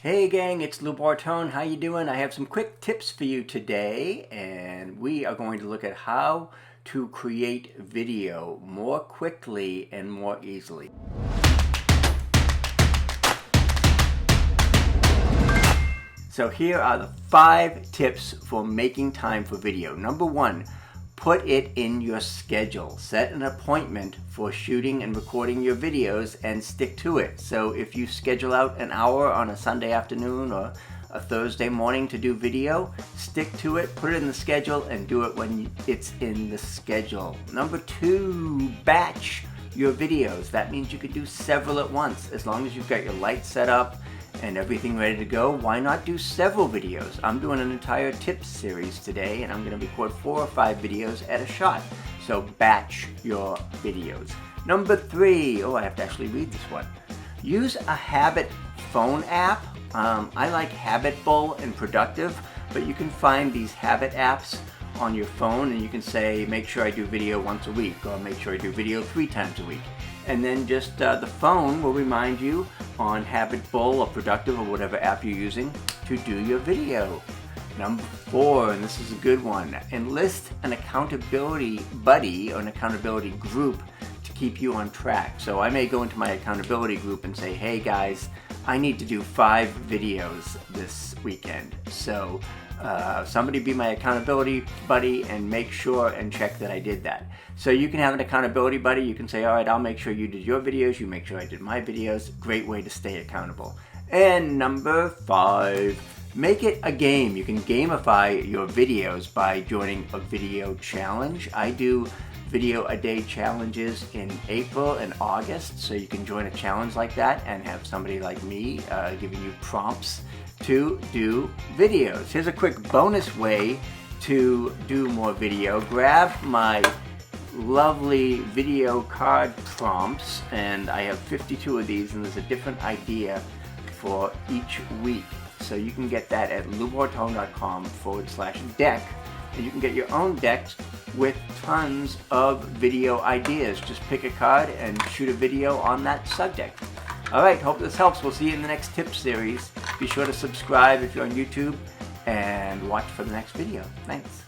Hey gang, it's Bortone. How you doing? I have some quick tips for you today, and we are going to look at how to create video more quickly and more easily. So here are the 5 tips for making time for video. Number 1, put it in your schedule. Set an appointment for shooting and recording your videos and stick to it. So if you schedule out an hour on a Sunday afternoon or a Thursday morning to do video, stick to it, put it in the schedule, and do it when it's in the schedule. Number 2, batch your videos. That means you could do several at once. As long as you've got your lights set up and everything ready to go, why not do several videos? I'm doing an entire tips series today, and I'm going to record 4 or 5 videos at a shot. So batch your videos. Number 3, I have to actually read this one. Use a habit phone app. I like Habitbull and Productive, but you can find these habit apps on your phone, and you can say, make sure I do video once a week, or make sure I do video 3 times a week. And then just the phone will remind you on Habitbull or Productive or whatever app you're using to do your video. Number 4, and this is a good one, enlist an accountability buddy or an accountability group to keep you on track. So I may go into my accountability group and say, hey guys, I need to do 5 videos this weekend. So somebody be my accountability buddy and make sure and check that I did that. So you can have an accountability buddy. You can say, all right, I'll make sure you did your videos. You make sure I did my videos. Great way to stay accountable. And number 5, make it a game. You can gamify your videos by joining a video challenge. I do video a day challenges in April and August, so you can join a challenge like that and have somebody like me giving you prompts to do videos. Here's a quick bonus way to do more video. Grab my lovely video card prompts, and I have 52 of these, and there's a different idea for each week. So you can get that at lubortone.com/deck, and you can get your own decks with tons of video ideas. Just pick a card and shoot a video on that subject. Alright, hope this helps. We'll see you in the next tip series. Be sure to subscribe if you're on YouTube and watch for the next video. Thanks.